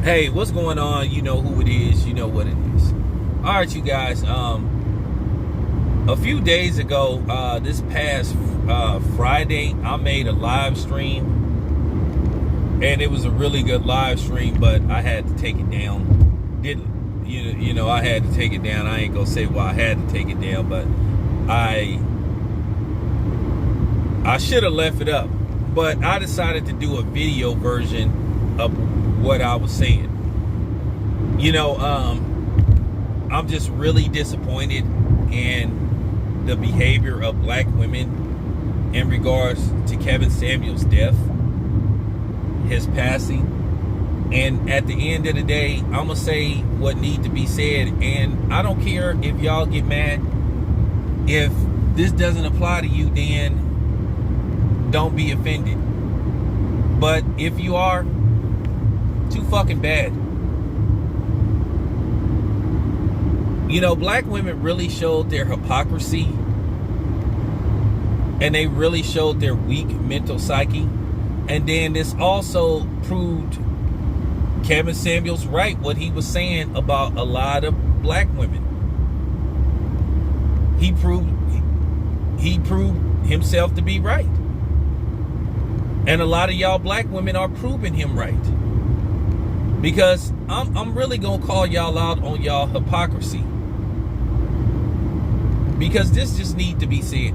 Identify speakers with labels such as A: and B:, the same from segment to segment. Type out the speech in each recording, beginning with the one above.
A: Hey, what's going on? You know who it is. You know what it is. All right, you guys. A few days ago, this past Friday, I made a live stream, and it was a really good live stream. But I had to take it down. Didn't you know? I had to take it down. I ain't gonna say why I had to take it down, but I should have left it up. But I decided to do a video version of what I was saying. You know, I'm just really disappointed in the behavior of black women in regards to Kevin Samuel's death, his passing. And at the end of the day, I'm gonna say what needs to be said, and I don't care if y'all get mad. If this doesn't apply to you, then don't be offended. But if you are, too fucking bad. You know, black women really showed their hypocrisy, and they really showed their weak mental psyche. And then this also proved Kevin Samuels right, what he was saying about a lot of black women. He proved himself to be right. And a lot of y'all black women are proving him right. Because I'm really gonna call y'all out on y'all hypocrisy. Because this just needs to be said.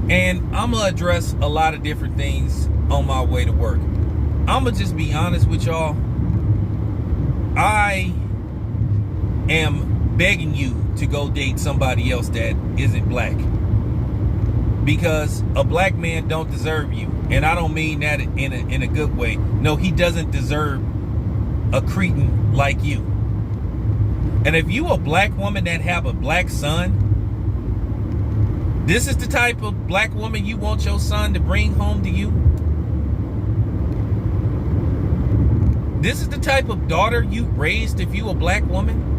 A: And I'm gonna address a lot of different things on my way to work. I'm gonna just be honest with y'all. I am begging you to go date somebody else that isn't black. Because a black man don't deserve you. And I don't mean that in a good way. No, he doesn't deserve a cretin like you. And if you a black woman that have a black son, this is the type of black woman you want your son to bring home to you. This is the type of daughter you raised if you a black woman.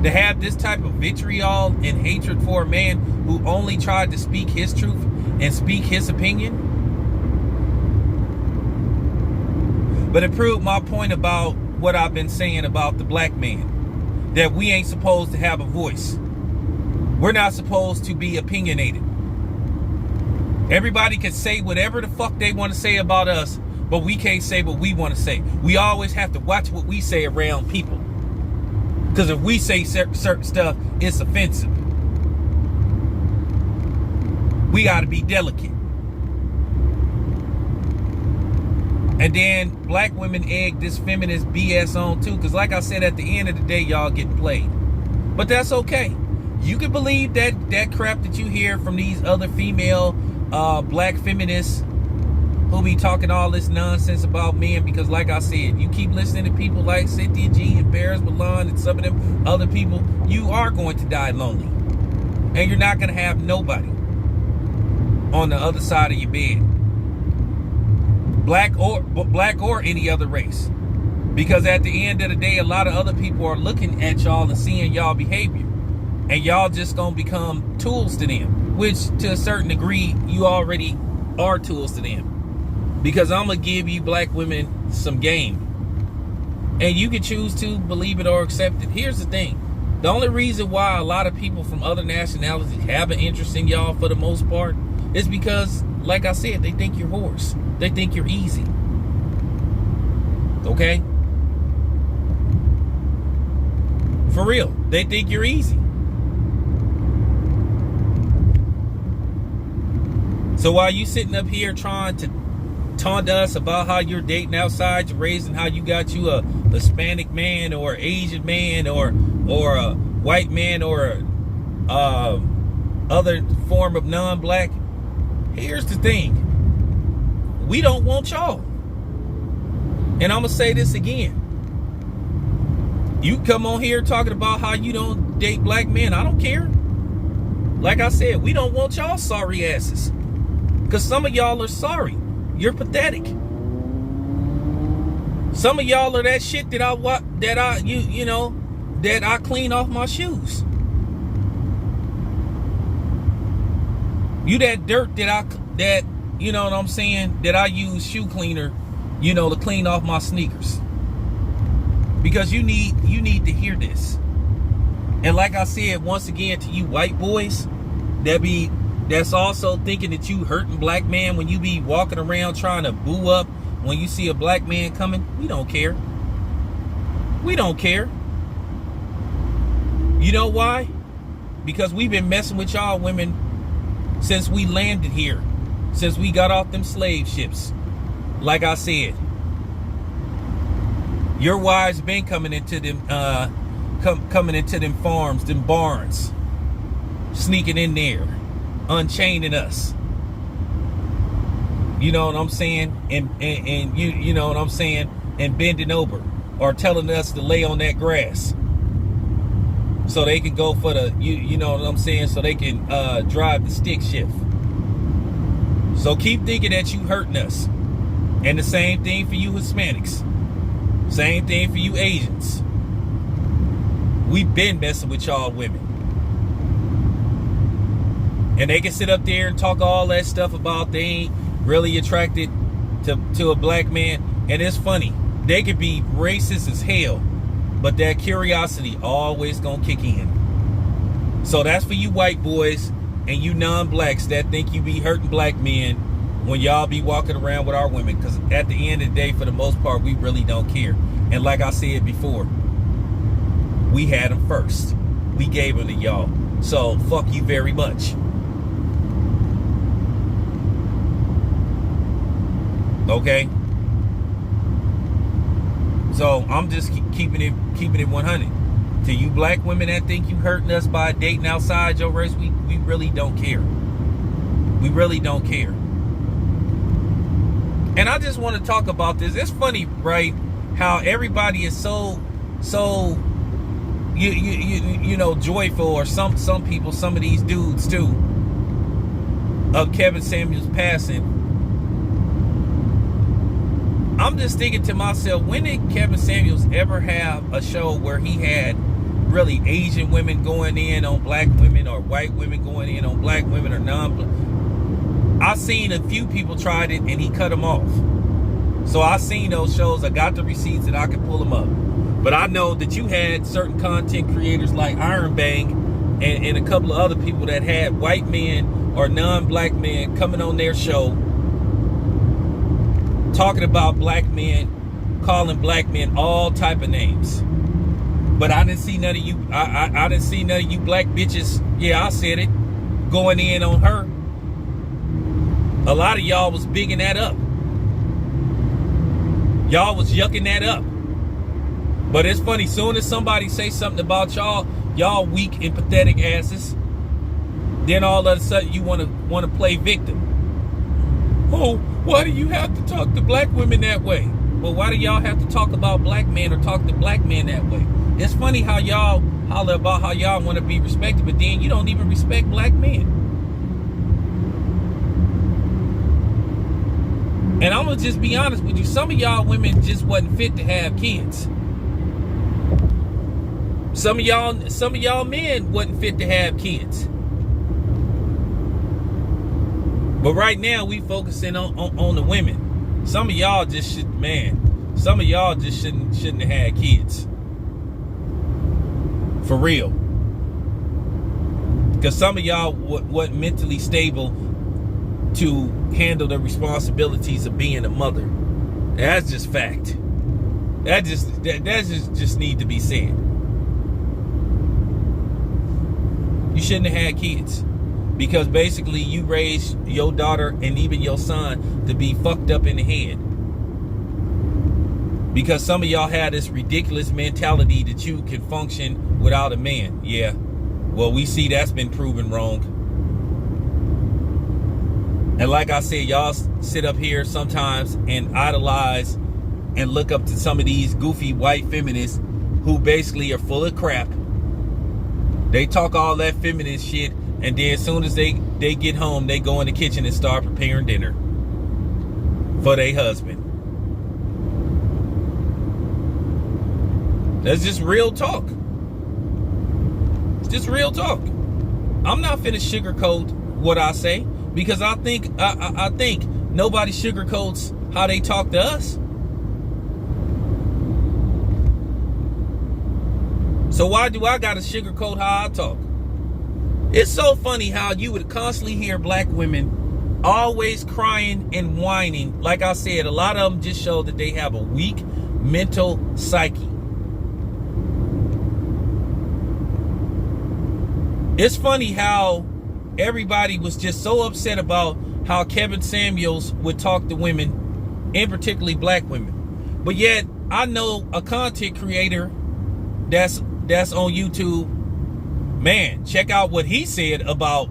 A: To have this type of vitriol and hatred for a man who only tried to speak his truth and speak his opinion. But it proved my point about what I've been saying about the black man. That we ain't supposed to have a voice. We're not supposed to be opinionated. Everybody can say whatever the fuck they want to say about us, but we can't say what we want to say. We always have to watch what we say around people. Because if we say certain stuff, it's offensive. We got to be delicate. And then black women egg this feminist BS on too. Because like I said, at the end of the day, y'all get played. But that's okay. You can believe that crap that you hear from these other female black feminists who be talking all this nonsense about men. Because like I said, you keep listening to people like Cynthia G and Paris Milan and some of them other people, you are going to die lonely. And you're not going to have nobody on the other side of your bed. Black or any other race. Because at the end of the day, a lot of other people are looking at y'all and seeing y'all behavior. And y'all just gonna become tools to them. Which to a certain degree, you already are tools to them. Because I'm gonna give you black women some game. And you can choose to believe it or accept it. Here's the thing. The only reason why a lot of people from other nationalities have an interest in y'all for the most part is because, like I said, they think you're whores. They think you're easy. Okay? For real. They think you're easy. So while you sitting up here trying to taunt us about how you're dating outside your race and how you got you a Hispanic man or Asian man or a white man or a other form of non-black, here's the thing. We don't want y'all. And I'm gonna say this again. You come on here talking about how you don't date black men. I don't care. Like I said, we don't want y'all sorry asses. Because some of y'all are sorry. You're pathetic. Some of y'all are that shit that I clean off my shoes. You that dirt that you know what I'm saying, that I use shoe cleaner to clean off my sneakers. Because you need to hear this. And like I said, once again, to you white boys that's also thinking that you hurting black man when you be walking around trying to boo up when you see a black man coming, we don't care. We don't care. You know why? Because we've been messing with y'all women since we landed here, since we got off them slave ships. Like I said, your wives been coming into them coming into them farms, them barns, sneaking in there, unchaining us. You know what I'm saying? And you know what I'm saying? And bending over or telling us to lay on that grass so they can go for the you know what I'm saying? So they can drive the stick shift. So keep thinking that you hurting us. And the same thing for you Hispanics. Same thing for you Asians. We've been messing with y'all women. And they can sit up there and talk all that stuff about they ain't really attracted to a black man. And it's funny. They could be racist as hell, but that curiosity always gonna kick in. So that's for you white boys and you non-blacks that think you be hurting black men when y'all be walking around with our women. Because at the end of the day, for the most part, we really don't care. And like I said before, we had them first. We gave them to y'all. So fuck you very much. Okay? So I'm just keeping it 100. To you black women that think you hurting us by dating outside your race, we really don't care. We really don't care. And I just want to talk about this. It's funny, right? How everybody is so you know joyful, or some people, some of these dudes too, of Kevin Samuels passing. I'm just thinking to myself, when did Kevin Samuels ever have a show where he had really Asian women going in on black women, or white women going in on black women, or non-black? I've seen a few people tried it and he cut them off. So I've seen those shows. I got the receipts and I can pull them up. But I know that you had certain content creators like Iron Bang and a couple of other people that had white men or non-black men coming on their show talking about black men, calling black men all type of names. But I didn't see none of you. I didn't see none of you black bitches. Yeah, I said it. Going in on her. A lot of y'all was bigging that up. Y'all was yucking that up. But it's funny. Soon as somebody say something about y'all weak and pathetic asses, then all of a sudden you want to play victim. Oh, why do you have to talk to black women that way? Well, why do y'all have to talk about black men or talk to black men that way? It's funny how y'all holler about how y'all want to be respected, but then you don't even respect black men. And I'm going to just be honest with you. Some of y'all women just wasn't fit to have kids. Some of y'all men wasn't fit to have kids. But right now we focusing on the women. Some of y'all just some of y'all just shouldn't have had kids. For real. Because some of y'all wasn't mentally stable to handle the responsibilities of being a mother. That's just fact. That just need to be said. You shouldn't have had kids. Because basically you raised your daughter and even your son to be fucked up in the head. Because some of y'all had this ridiculous mentality that you can function without a man. Yeah. Well, we see that's been proven wrong. And like I said, y'all sit up here sometimes and idolize and look up to some of these goofy white feminists who basically are full of crap. They talk all that feminist shit, and then as soon as they get home, they go in the kitchen and start preparing dinner for their husband. That's just real talk. It's just real talk. I'm not finna sugarcoat what I say, because I think nobody sugarcoats how they talk to us. So why do I gotta sugarcoat how I talk? It's so funny how you would constantly hear black women always crying and whining. Like I said, a lot of them just show that they have a weak mental psyche. It's funny how everybody was just so upset about how Kevin Samuels would talk to women, and particularly black women. But yet, I know a content creator that's on YouTube. Man, check out what he said about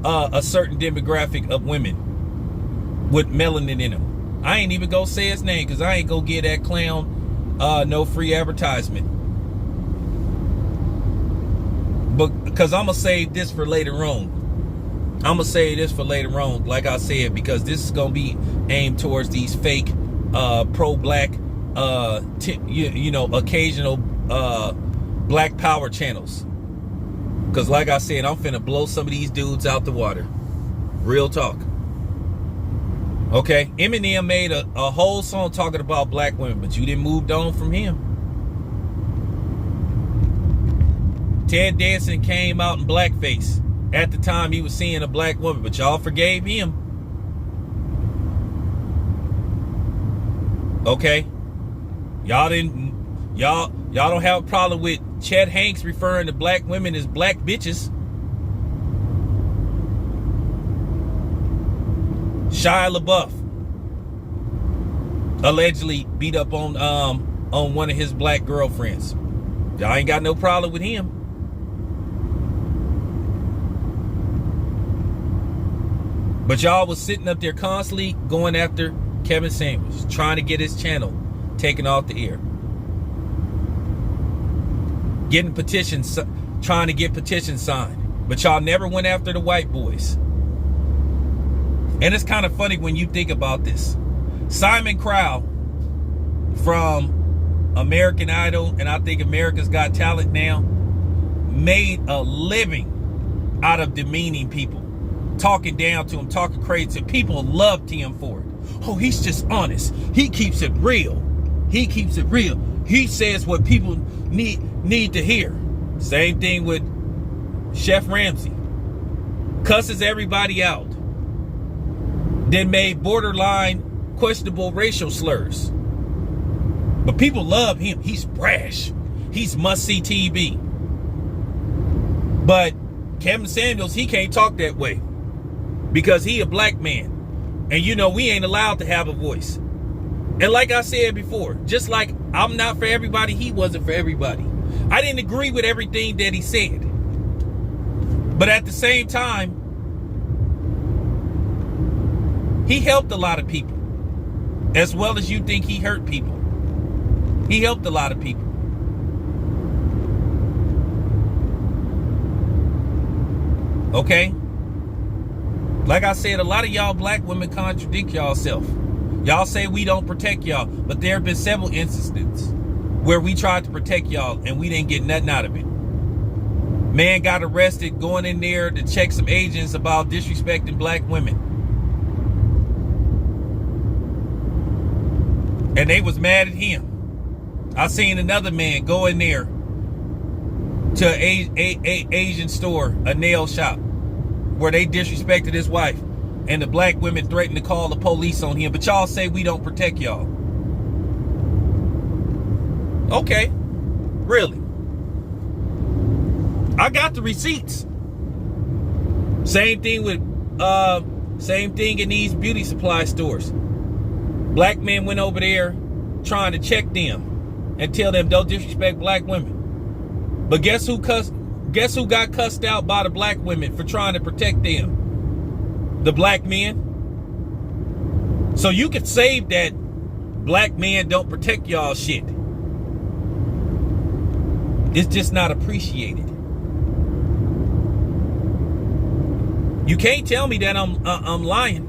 A: a certain demographic of women with melanin in them. I ain't even gonna say his name because I ain't gonna give that clown no free advertisement. But because I'm gonna save this for later on. Like I said, because this is gonna be aimed towards these fake pro-black occasional black power channels. Because like I said, I'm finna blow some of these dudes out the water. Real talk. Okay, Eminem made a whole song talking about black women, but you didn't move on from him. Ted Danson came out in blackface at the time he was seeing a black woman, but y'all forgave him. Okay, y'all don't have a problem with Chet Hanks referring to black women as black bitches. Shia LaBeouf allegedly beat up on one of his black girlfriends. Y'all ain't got no problem with him. But y'all was sitting up there constantly going after Kevin Samuels, trying to get his channel taken off the air. Getting petitions, trying to get petitions signed. But y'all never went after the white boys. And it's kind of funny when you think about this. Simon Cowell from American Idol, and I think America's Got Talent now, made a living out of demeaning people. Talking down to him, talking crazy. People loved him for it. Oh, he's just honest. He keeps it real. He keeps it real. He says what people need to hear. Same thing with Chef Ramsay. Cusses everybody out. Then made borderline questionable racial slurs. But people love him. He's brash. He's must-see TV. But Kevin Samuels, he can't talk that way. Because he a black man. And you know, we ain't allowed to have a voice. And like I said before, just like I'm not for everybody, he wasn't for everybody. I didn't agree with everything that he said. But at the same time, he helped a lot of people. As well as you think he hurt people. He helped a lot of people. Okay? Like I said, a lot of y'all black women contradict y'allself. Y'all say we don't protect y'all, but there have been several instances where we tried to protect y'all and we didn't get nothing out of it. Man got arrested going in there to check some agents about disrespecting black women. And they was mad at him. I seen another man go in there to a Asian store, a nail shop, where they disrespected his wife, and the black women threatened to call the police on him. But y'all say we don't protect y'all. Okay, really? I got the receipts. Same thing in these beauty supply stores. Black men went over there trying to check them and tell them don't disrespect black women. But guess who got cussed out by the black women for trying to protect them? The black men. So you could save that black men don't protect y'all shit. It's just not appreciated. You can't tell me that I'm lying.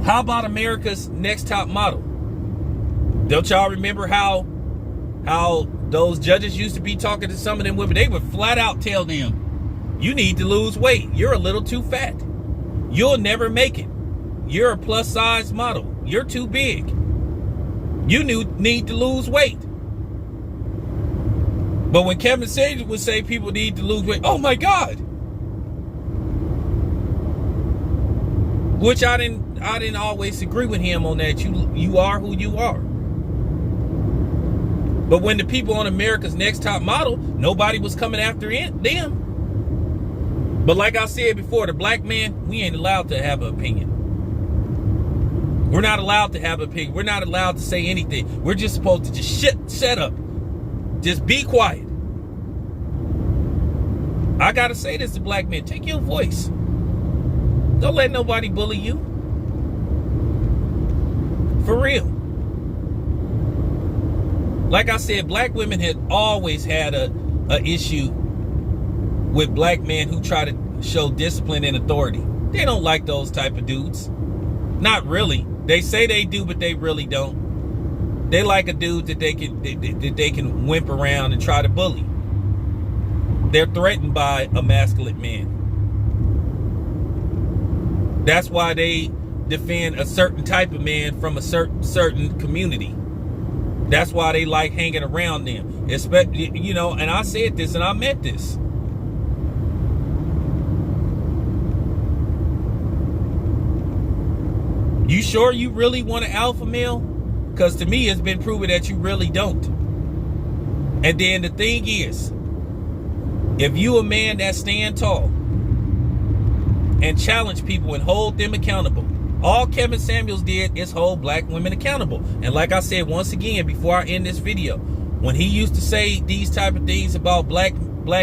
A: How about America's Next Top Model? Don't y'all remember how those judges used to be talking to some of them women? They would flat out tell them, you need to lose weight. You're a little too fat. You'll never make it. You're a plus size model. You're too big. You need to lose weight. But when Kevin Samuels would say people need to lose weight, oh my God. Which I didn't always agree with him on that. You are who you are. But when the people on America's Next Top Model, nobody was coming after them. But like I said before, the black man, we ain't allowed to have an opinion. We're not allowed to have an opinion. We're not allowed to say anything. We're just supposed to just shut up. Just be quiet. I gotta say this to black men. Take your voice. Don't let nobody bully you. For real. Like I said, black women had always had a issue with black men who try to show discipline and authority. They don't like those type of dudes. Not really. They say they do, but they really don't. They like a dude that they can wimp around and try to bully. They're threatened by a masculine man. That's why they defend a certain type of man from a certain community. That's why they like hanging around them. Especially, you know, and I said this and I meant this. You sure you really want an alpha male? Because to me, it's been proven that you really don't. And then the thing is, if you a man that stand tall and challenge people and hold them accountable, all Kevin Samuels did is hold black women accountable. And like I said, once again, before I end this video, when he used to say these type of things about black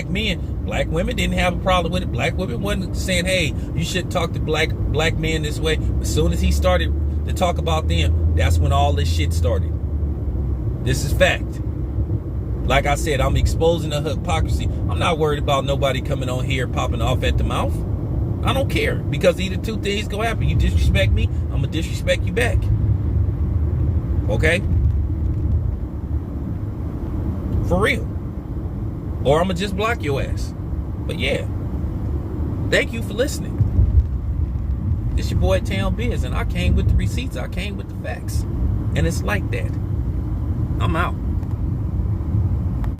A: men, black women didn't have a problem with it. Black women wasn't saying, hey, you should talk to black men this way. As soon as he started to talk about them, that's when all this shit started. This is fact. Like I said, I'm exposing the hypocrisy. I'm not worried about nobody coming on here popping off at the mouth. I don't care, because either two things gonna happen. You disrespect me, I'm gonna disrespect you back. Okay? For real. Or I'm gonna just block your ass. But yeah, thank you for listening. It's your boy Town Biz, and I came with the receipts. I came with the facts. And it's like that. I'm out.